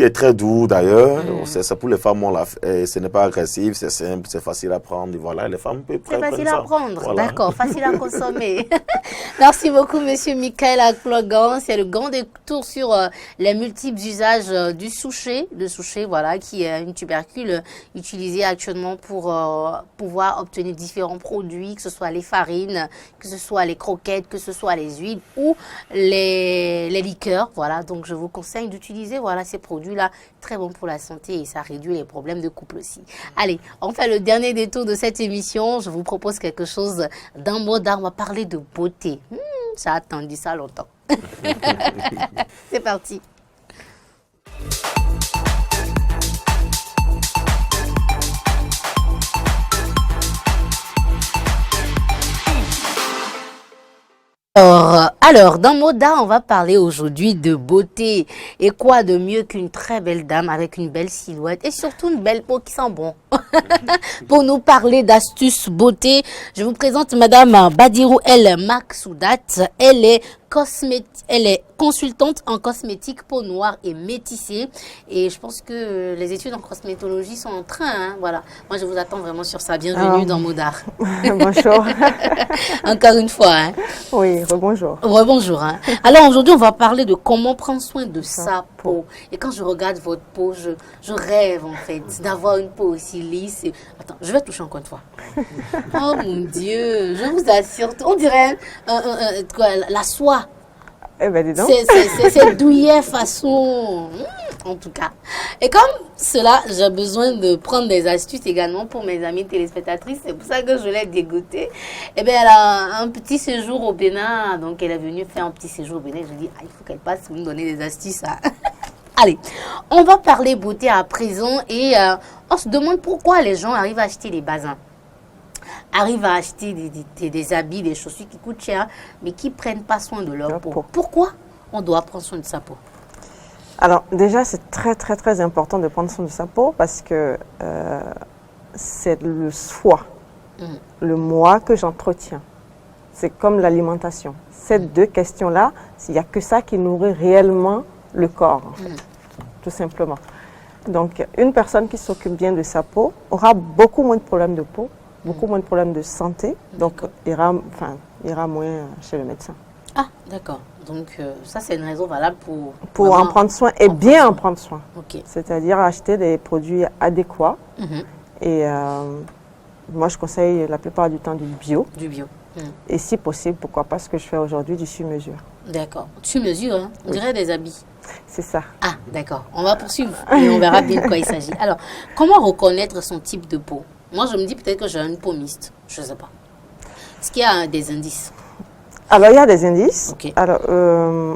est très doux d'ailleurs. C'est pour les femmes, ce n'est pas agressif, c'est simple, c'est facile à prendre. Et voilà, les femmes peuvent prendre ça.
C'est facile à prendre, voilà. D'accord, facile à consommer. Merci beaucoup, Monsieur Michael Akplogan. C'est le grand détour sur les multiples usages du souchet, voilà, qui est une tubercule utilisée actuellement pour pouvoir obtenir différents produits, que ce soit les farines, que ce soit les croquettes, que ce soit les huiles ou les liqueurs. Voilà, donc je vous conseille d'utiliser ces produits-là, très bon pour la santé et ça réduit les problèmes de couple aussi. Allez, on fait le dernier détour de cette émission. Je vous propose quelque chose d'un mot d'art. On va parler de beauté. J'ai attendu ça longtemps. C'est parti. Alors, dans Moda, on va parler aujourd'hui de beauté. Et quoi de mieux qu'une très belle dame avec une belle silhouette et surtout une belle peau qui sent bon. Pour nous parler d'astuces beauté, je vous présente Madame Badirou El Maksoudat. Elle est consultante en cosmétique, peau noire et métissée. Et je pense que les études en cosmétologie sont en train. Voilà. Moi, je vous attends vraiment sur ça. Bienvenue dans Modar.
Bonjour.
Encore une fois.
Oui, rebonjour.
Rebonjour. Alors, aujourd'hui, on va parler de comment prendre soin de sa peau. Et quand je regarde votre peau, je rêve, en fait, d'avoir une peau aussi lisse. Attends, je vais toucher encore une fois. Oh, mon Dieu. Je vous assure. On dirait la soie.
Eh ben, dis donc.
C'est douillet façon, en tout cas. Et comme cela, j'ai besoin de prendre des astuces également pour mes amies téléspectatrices. C'est pour ça que je l'ai dégoûtée. Eh bien, elle a un petit séjour au Bénin. Donc, elle est venue faire un petit séjour au Bénin. Je lui ai dit, il faut qu'elle passe pour me donner des astuces. Allez, on va parler beauté à présent. Et on se demande pourquoi les gens arrivent à acheter des bazins. Arrivent à acheter des habits, des chaussures qui coûtent cher, mais qui ne prennent pas soin de leur peau. Pourquoi on doit prendre soin de sa peau?
Alors, déjà, c'est très, très, très important de prendre soin de sa peau parce que c'est le soi, le moi que j'entretiens. C'est comme l'alimentation. Ces deux questions-là, il n'y a que ça qui nourrit réellement le corps, en fait, tout simplement. Donc, une personne qui s'occupe bien de sa peau aura beaucoup moins de problèmes de peau, beaucoup moins de problèmes de santé, donc ira moins chez le médecin.
Ah, d'accord. Donc, ça, c'est une raison valable
pour en prendre soin et bien en prendre soin.
Okay.
C'est-à-dire acheter des produits adéquats. Et moi, je conseille la plupart du temps du bio.
Du bio.
Et si possible, pourquoi pas ce que je fais aujourd'hui, du sur-mesure.
D'accord. Sur-mesure, hein? On dirait des habits.
C'est ça.
Ah, d'accord. On va poursuivre et on verra bien de quoi il s'agit. Alors, comment reconnaître son type de peau? Moi, je me dis peut-être que j'ai une peau mixte. Je ne sais pas. Est-ce qu'il y a des indices?
Alors, il y a des indices.
Okay.
Alors,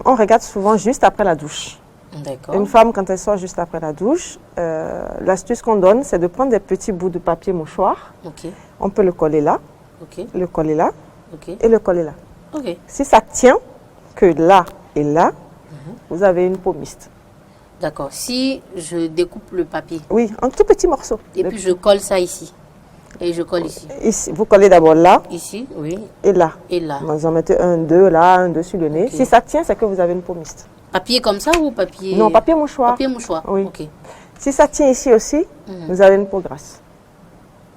on regarde souvent juste après la douche.
D'accord.
Une femme, quand elle sort juste après la douche, l'astuce qu'on donne, c'est de prendre des petits bouts de papier mouchoir.
Okay.
On peut le coller là, le coller là, et le coller là. Si ça tient que là et là, vous avez une peau mixte.
D'accord. Si je découpe le papier.
Oui, en tout petits morceaux.
Et puis je colle ça ici. Et je colle ici.
Ici. Vous collez d'abord là.
Ici, oui.
Et là.
Et là.
Vous en mettez un, deux là, un, deux sur le nez. Si ça tient, c'est que vous avez une peau mixte.
Papier comme ça ou papier?
Non, papier mouchoir.
Papier mouchoir.
Oui.
Ok.
Si ça tient ici aussi, vous avez une peau grasse.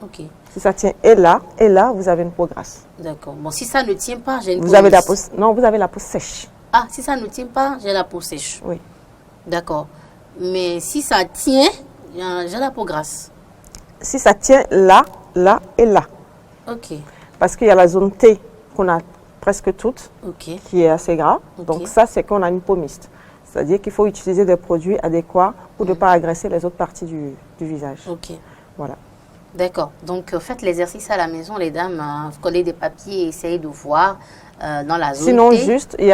Ok.
Si ça tient et là, vous avez une peau grasse.
D'accord. Bon, si ça ne tient pas, j'ai une
Vous
peau
avez la
lisse.
peau, non, vous avez la peau sèche.
Ah, si ça ne tient pas, j'ai la peau sèche.
Oui.
D'accord. Mais si ça tient, j'ai la peau grasse.
Si ça tient là et là.
Ok.
Parce qu'il y a la zone T qu'on a presque toute,
Ok.
qui est assez gras.
Ok.
Donc ça, c'est qu'on a une peau mixte. C'est-à-dire qu'il faut utiliser des produits adéquats pour ne pas agresser les autres parties du visage.
Ok.
Voilà.
D'accord. Donc, faites l'exercice à la maison, les dames. Collez des papiers et essayez de voir dans la zone
Sinon,
T.
juste, il y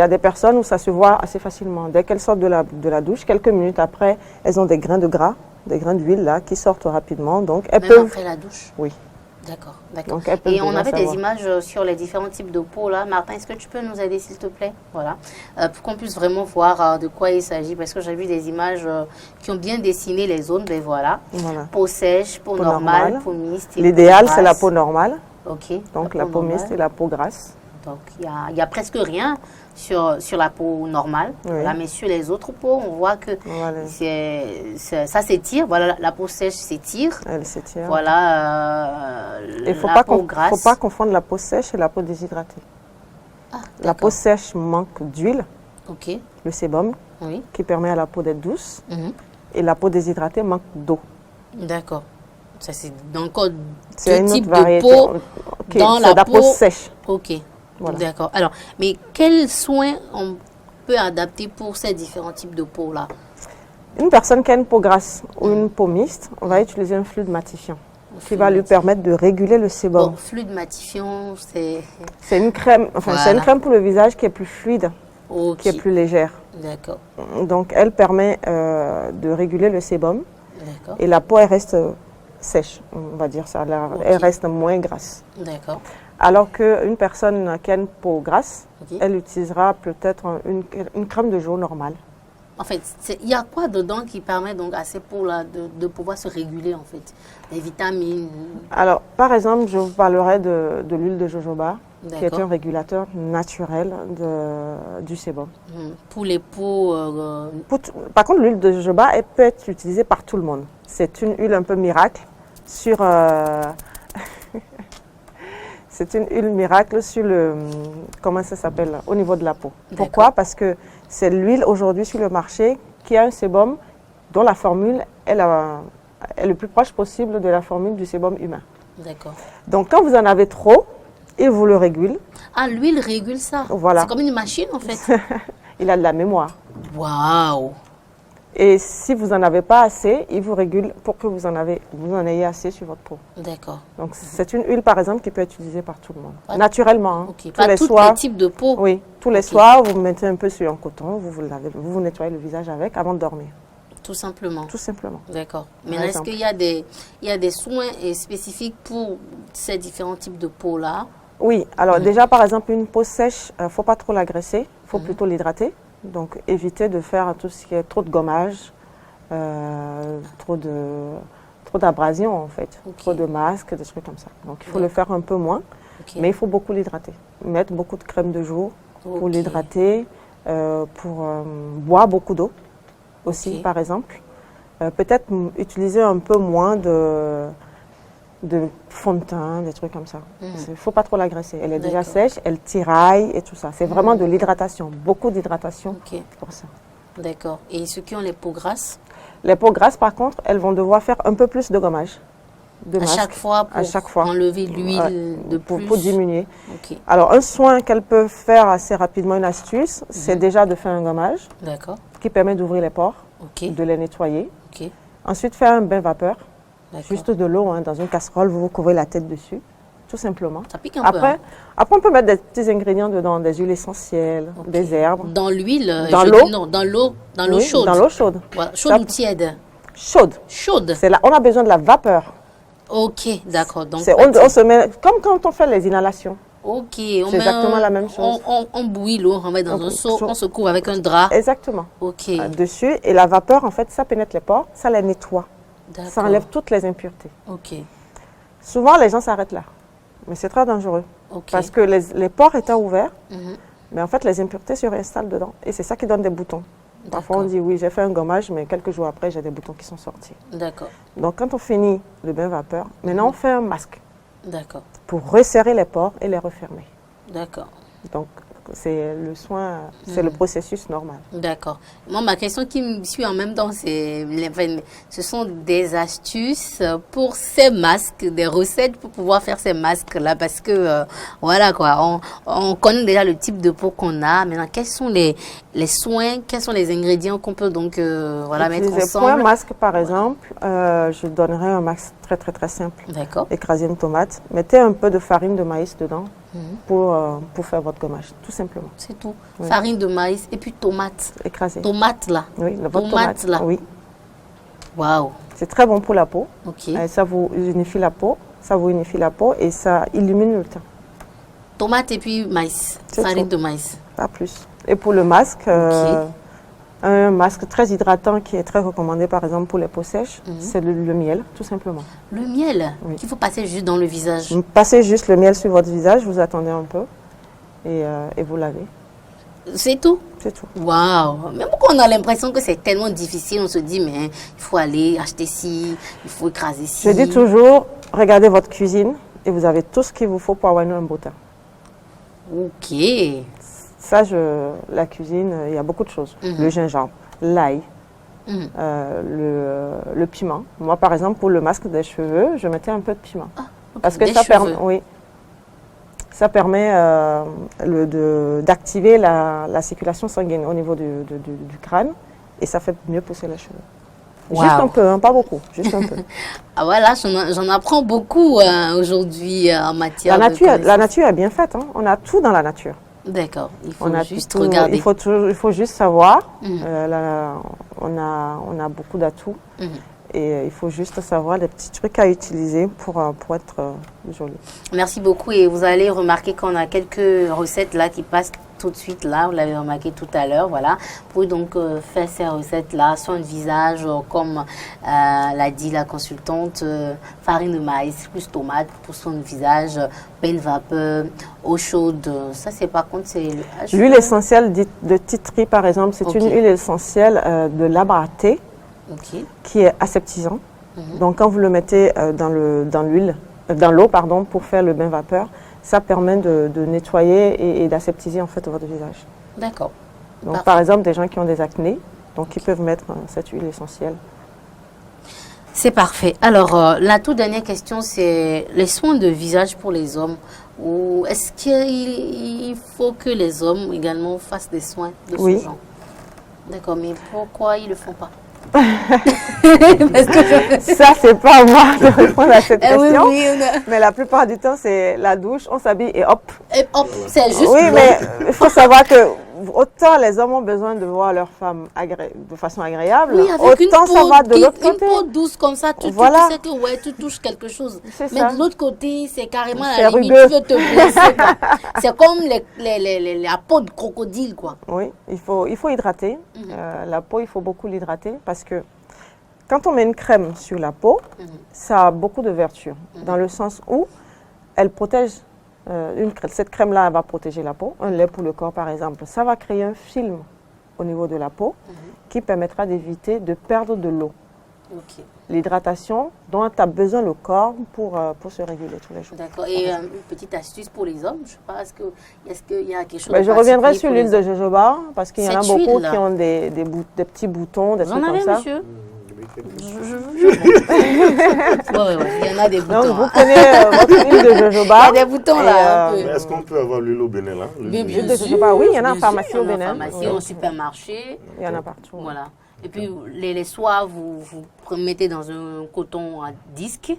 a des personnes où ça se voit assez facilement. Dès qu'elles sortent de la douche, quelques minutes après, elles ont des grains de gras, des grains d'huile là, qui sortent rapidement. Donc, elles
Même
peuvent...
après la douche.
Oui.
D'accord, d'accord.
Donc, elles peuvent
Et on
déjà
avait des
savoir.
images sur les différents types de peau là. Martin, est-ce que tu peux nous aider s'il te plaît? Voilà. Pour qu'on puisse vraiment voir de quoi il s'agit. Parce que j'ai vu des images qui ont bien dessiné les zones. Ben voilà.
Voilà.
Peau sèche, peau normale, peau mixte. et
L'idéal,
peau
c'est la
grasse.
peau normale.
Ok.
Donc, la peau mixte et la peau grasse.
Donc, il y a presque rien sur la peau normale.
Oui.
Voilà, mais sur les autres peaux, on voit que
Voilà.
ça s'étire. Voilà, la peau sèche s'étire.
Elle s'étire.
Voilà,
Il ne faut
la peau grasse.
pas confondre la peau sèche et la peau déshydratée.
Ah,
La peau
d'accord.
sèche manque d'huile,
Ok,
le sébum,
oui.
qui permet à la peau d'être douce.
Mhm.
Et la peau déshydratée manque d'eau.
D'accord. Ça, c'est encore
C'est
deux
une
types
autre variété.
de peau
Ok,
dans
c'est
la
la
peau.
peau sèche.
Ok,
Voilà.
d'accord. Alors, mais quels soins on peut adapter pour ces différents types de peau-là?
Une personne qui a une peau grasse ou une peau mixte, on va utiliser un fluide matifiant qui va lui permettre de réguler le sébum.
Bon, fluide matifiant, c'est...
C'est une crème, c'est une crème pour le visage qui est plus fluide,
Ok,
qui est plus légère.
d'accord,
Donc elle permet de réguler le sébum
d'accord,
et la peau elle reste sèche, on va dire ça. Elle reste moins grasse.
d'accord.
Alors qu'une personne qui a une peau grasse,
Ok.
elle utilisera peut-être une crème de jour normale.
En fait, il y a quoi dedans qui permet donc à ces peaux-là de pouvoir se réguler, en fait? Les vitamines?
Alors, par exemple, je vous parlerai de l'huile de jojoba, qui est
D'accord.
un régulateur naturel du sébum.
Pour les peaux...
Par contre, l'huile de jojoba, elle peut être utilisée par tout le monde. C'est une huile un peu miracle sur... C'est une huile miracle sur le... Comment ça s'appelle? Au niveau de la peau. Pourquoi? Parce que c'est l'huile aujourd'hui sur le marché qui a un sébum dont la formule est le plus proche possible de la formule du sébum humain.
D'accord.
Donc, quand vous en avez trop, il vous le régule.
Ah, l'huile régule ça?
Voilà.
C'est comme une machine, en fait.
Il a de la mémoire.
Waouh!
Et si vous n'en avez pas assez, il vous régule pour que vous en ayez assez sur votre peau.
D'accord.
Donc, c'est une huile, par exemple, qui peut être utilisée par tout le monde.
Pas-
Naturellement. Hein.
Ok, pas tous les types de peau.
Oui, tous les
Ok.
soirs, vous mettez un peu sur un coton, vous nettoyez le visage avec avant de dormir.
Tout simplement.
Tout simplement.
D'accord.
Par
Mais est-ce
exemple.
qu'il y a des soins spécifiques pour ces différents types de peau-là?
Oui, alors déjà, par exemple, une peau sèche, il ne faut pas trop l'agresser, il faut plutôt l'hydrater. Donc, éviter de faire tout ce qui est trop de gommage, trop d'abrasion en fait,
Ok.
trop de masques, des trucs comme ça. Donc il faut
Ouais.
le faire un peu moins,
Ok.
mais il faut beaucoup l'hydrater. Mettre beaucoup de crème de jour pour
Ok.
l'hydrater, pour boire beaucoup d'eau aussi
Ok.
par exemple. Peut-être utiliser un peu moins de fond de teint, des trucs comme ça. Il ne faut pas trop l'agresser. Elle est déjà
D'accord.
sèche, elle tiraille et tout ça. C'est vraiment de l'hydratation, beaucoup d'hydratation
Ok.
pour ça.
D'accord. Et ceux qui ont les peaux grasses,
Les peaux grasses, par contre, elles vont devoir faire un peu plus de gommage. De
à
masque,
chaque fois pour
à chaque fois.
enlever l'huile
Ouais,
de
pour
plus.
diminuer.
Ok.
Alors, un soin qu'elles peuvent faire assez rapidement, une astuce, c'est déjà de faire un gommage
D'accord.
qui permet d'ouvrir les pores,
Ok.
de les nettoyer.
Ok.
Ensuite, faire un bain vapeur,
D'accord.
juste de l'eau dans une casserole, vous couvrez la tête dessus, tout simplement.
Ça pique un peu.
Après,
Hein.
après, on peut mettre des petits ingrédients dedans, des huiles essentielles,
Ok.
des herbes.
Dans l'huile.
Dans
je
l'eau.
dis non, dans l'eau
Oui,
chaude.
Dans l'eau chaude.
Voilà. Chaude
Ça-
ou tiède?
Chaude.
Chaude.
C'est là, on a besoin de la vapeur.
Ok, d'accord. Donc,
On se met, comme quand on fait les inhalations.
ok,
C'est exactement la même chose.
On bouillit l'eau, on met dans un seau,
seau.
on se couvre avec un drap.
Exactement.
Ok,
Dessus. Et la vapeur, en fait, ça pénètre les pores, ça les nettoie. Ça
d'accord.
enlève toutes les impuretés.
Ok,
Souvent, les gens s'arrêtent là. Mais c'est très dangereux.
ok.
Parce que les pores étant ouverts,
Mhm.
mais en fait, les impuretés se réinstallent dedans. Et c'est ça qui donne des boutons. Parfois, on dit oui, j'ai fait un gommage, mais quelques jours après, j'ai des boutons qui sont sortis.
D'accord.
Donc, quand on finit le bain vapeur, maintenant, on fait un masque.
D'accord.
Pour resserrer les pores et les refermer.
D'accord.
Donc, c'est le soin, c'est le processus normal.
D'accord. Moi, ma question qui me suit en même temps, ce sont des astuces pour ces masques, des recettes pour pouvoir faire ces masques-là, parce que, voilà quoi, on connaît déjà le type de peau qu'on a. Maintenant, quels sont les soins, quels sont les ingrédients qu'on peut donc voilà, mettre ensemble?
Pour un masque, par exemple, je donnerais un masque très, très, très simple.
D'accord.
Écraser une tomate, mettez un peu de farine de maïs dedans. Pour faire votre gommage, tout simplement.
C'est tout.
Oui.
Farine de maïs et puis tomate.
Écrasée.
Tomate là.
Oui, votre
tomate là.
Oui.
Waouh.
C'est très bon pour la peau.
Ok.
Ça vous unifie la peau, et ça illumine le teint.
Tomate et puis maïs. Farine de maïs.
Pas plus. Et pour le masque, un masque très hydratant qui est très recommandé, par exemple, pour les peaux sèches, c'est le miel, tout simplement.
Le miel qu'il faut passer juste dans le visage.
Vous passez juste le miel sur votre visage, vous attendez un peu et vous lavez.
C'est tout?
C'est tout.
Waouh! Même quand on a l'impression que c'est tellement difficile, on se dit, mais il faut aller acheter ci, il faut écraser ci.
Je dis toujours, regardez votre cuisine et vous avez tout ce qu'il vous faut pour avoir un beau teint.
Ok.
Ça, la cuisine, il y a beaucoup de choses. Le gingembre, l'ail, le piment. Moi, par exemple, pour le masque des cheveux, je mettais un peu de piment.
Ah, okay.
Parce que ça permet d'activer la circulation sanguine au niveau du crâne et ça fait mieux pousser les cheveux. Wow. Juste un peu, hein, pas beaucoup, juste un peu.
Ah voilà, j'en apprends beaucoup aujourd'hui en matière
la nature est bien faite, hein. On a tout dans la nature.
D'accord, il faut juste regarder.
Il faut juste savoir. On a beaucoup d'atouts. Et il faut juste savoir les petits trucs à utiliser pour être joli.
Merci beaucoup. Et vous allez remarquer qu'on a quelques recettes là qui passent tout de suite là. Vous l'avez remarqué tout à l'heure. Voilà. Pour donc faire ces recettes là, soin de visage, comme l'a dit la consultante, farine de maïs plus tomate pour soin de visage, bain de vapeur, eau chaude. Ça, c'est par contre, c'est
l'huile essentielle de titri, par exemple. C'est une huile essentielle de l'arbre à thé. Qui est aseptisant. Donc, quand vous le mettez dans l'eau, pour faire le bain vapeur, ça permet de nettoyer et d'aseptiser en fait votre visage.
D'accord.
Donc, par exemple, des gens qui ont des acnés, donc ils peuvent mettre cette huile essentielle.
C'est parfait. Alors, la toute dernière question, c'est les soins de visage pour les hommes. Ou est-ce qu'il faut que les hommes également fassent des soins de ce genre? D'accord, mais pourquoi ils ne le font pas?
Ça, c'est pas à moi de répondre à cette question. Mais la plupart du temps, c'est la douche, on s'habille et hop.
Et hop, c'est juste.
Oui, mais il faut savoir que autant les hommes ont besoin de voir leur femme de façon agréable, autant ça va de l'autre côté.
Une peau douce comme ça, tu sais que tu touches quelque chose. Mais de l'autre côté, c'est carrément la limite, tu veux te blesser. C'est comme la peau de crocodile, quoi.
Oui, il faut hydrater. La peau, il faut beaucoup l'hydrater parce que quand on met une crème sur la peau, ça a beaucoup de vertus, dans le sens où elle protège. Cette crème-là va protéger la peau. Un lait pour le corps, par exemple, ça va créer un film au niveau de la peau qui permettra d'éviter de perdre de l'eau. L'hydratation dont a besoin le corps pour se réguler tous les jours.
D'accord. Et une petite astuce pour les hommes, je sais pas, est-ce qu'il y a quelque chose
Je reviendrai sur l'huile de jojoba parce qu'il y en a beaucoup qui ont des petits boutons, des trucs comme ça.
Monsieur? Il y en a des boutons.
Donc, vous prenez votre huile de jojoba.
Il y a des boutons là.
Est-ce qu'on peut avoir l'huile au Bénin là?
L'huile de jojoba, oui, il y en a en pharmacie au Bénin.
En pharmacie, au supermarché.
Il y en a partout.
Voilà. Et puis les soirs, vous mettez dans un coton à disque.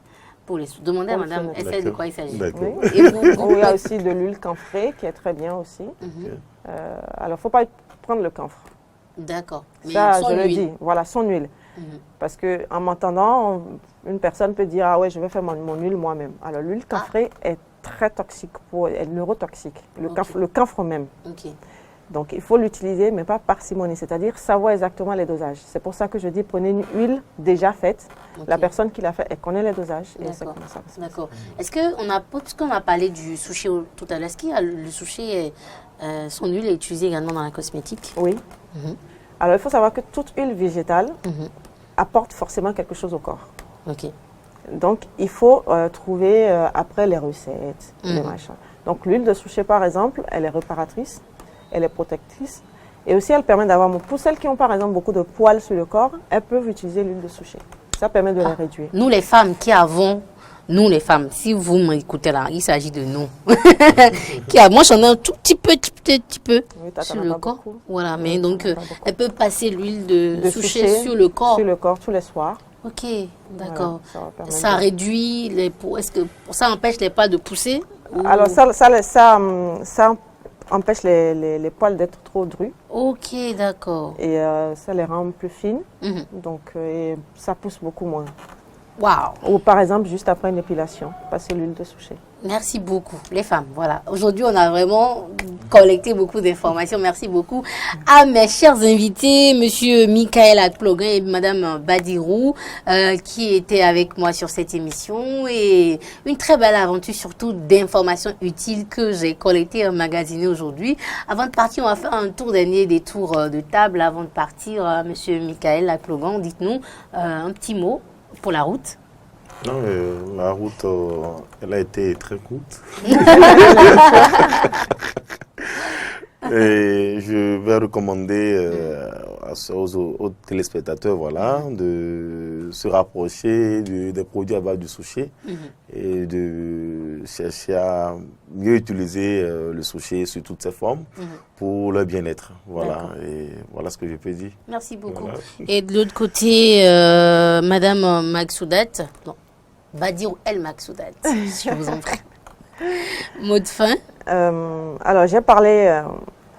Pour les demandez à madame, elle sait de quoi il s'agit.
Oui. Il y a aussi de l'huile camphrée qui est très bien aussi. Alors, il ne faut pas prendre le camphre.
D'accord.
Ça, je le dis. Voilà, son huile. Parce qu'en m'entendant, une personne peut dire « Ah ouais, je vais faire mon huile moi-même ». Alors, l'huile camphrée est très toxique, elle est neurotoxique, le camphre même. Donc, il faut l'utiliser, mais pas parcimonie, c'est-à-dire savoir exactement les dosages. C'est pour ça que je dis prenez une huile déjà faite. La personne qui l'a fait, elle connaît les dosages.
D'accord. Est-ce puisqu'on a parlé du sushi tout à l'heure, est-ce qu'il y a le sushi, son huile est utilisée également dans la cosmétique?
Oui. Alors, il faut savoir que toute huile végétale apporte forcément quelque chose au corps.
Ok.
Donc, il faut trouver après les recettes, les machins. Donc, l'huile de souchet, par exemple, elle est réparatrice, elle est protectrice. Et aussi, elle permet d'avoir... Pour celles qui ont, par exemple, beaucoup de poils sur le corps, elles peuvent utiliser l'huile de souchet. Ça permet de les réduire.
Nous, les femmes qui avons... Nous, les femmes, si vous m'écoutez là, il s'agit de nous. Moi, j'en ai un tout petit peu
Oui,
sur le corps.
Beaucoup.
Voilà, mais donc, elle peut passer l'huile de souchet sur le corps.
Sur le corps, tous les soirs.
Ok, d'accord.
Voilà,
ça réduit les poils. Est-ce que ça empêche les poils de pousser?
Alors, ça empêche les poils d'être trop drus.
Ok, d'accord.
Et ça les rend plus fines. Donc, ça pousse beaucoup moins.
Waouh!
Ou par exemple, juste après une épilation, passer l'huile de souchet.
Merci beaucoup, les femmes. Voilà. Aujourd'hui, on a vraiment collecté beaucoup d'informations. Merci beaucoup à mes chers invités, Monsieur Michael Akplogan et Madame Badirou, qui étaient avec moi sur cette émission. Et une très belle aventure, surtout d'informations utiles que j'ai collectées et emmagasinées aujourd'hui. Avant de partir, on va faire un des tours de table. Avant de partir, Monsieur Michael Akplogan, dites-nous un petit mot pour la route.
Non, la route, elle a été très courte. Et je vais recommander aux téléspectateurs, voilà, de se rapprocher des produits à base de souchet et de chercher à mieux utiliser le souchet sous toutes ses formes pour leur bien-être. Voilà, et voilà ce que je peux dire.
Merci beaucoup.
Voilà.
Et de l'autre côté, Madame Maksoudat, non, Badirou El Maksoudat, je vous en prie. Mot de fin.
Alors, j'ai parlé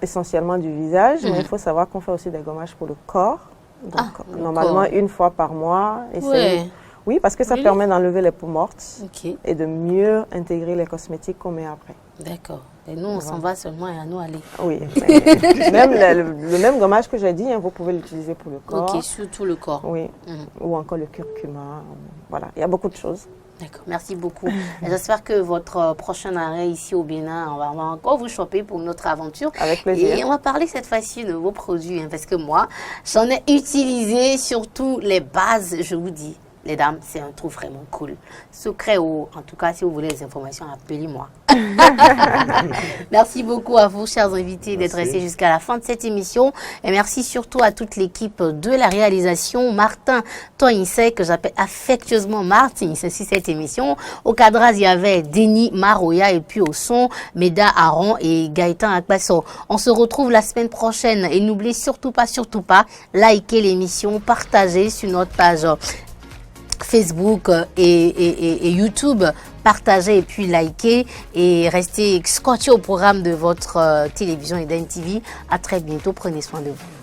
essentiellement du visage, mais il faut savoir qu'on fait aussi des gommages pour le corps. Donc, normalement, une fois par mois. Oui, parce que ça permet d'enlever les peaux mortes et de mieux intégrer les cosmétiques qu'on met après.
D'accord. Et nous, on s'en va seulement et à nous aller.
Oui. Même le même gommage que j'ai dit, vous pouvez l'utiliser pour le corps.
Ok, surtout le corps.
Oui. Ou encore le curcuma. Voilà, il y a beaucoup de choses.
D'accord, merci beaucoup. J'espère que votre prochain arrêt ici au Bénin, on va encore vous choper pour notre aventure.
Avec plaisir.
Et on va parler cette fois-ci de vos produits, parce que moi, j'en ai utilisé surtout les bases, je vous dis. Les dames, c'est un truc vraiment cool. Secret ou, en tout cas, si vous voulez les informations, appelez-moi. Merci beaucoup à vous, chers invités, d'être restés jusqu'à la fin de cette émission. Et merci surtout à toute l'équipe de la réalisation. Martin Toinsek, que j'appelle affectueusement Martin, c'est cette émission. Au cadrage, il y avait Denis Maroya et puis au son, Meda Aaron et Gaëtan Akbasso. On se retrouve la semaine prochaine et n'oubliez surtout pas, likez l'émission, partagez sur notre page Facebook et YouTube, partagez et puis likez et restez scotchés au programme de votre télévision Eden TV. À très bientôt, prenez soin de vous.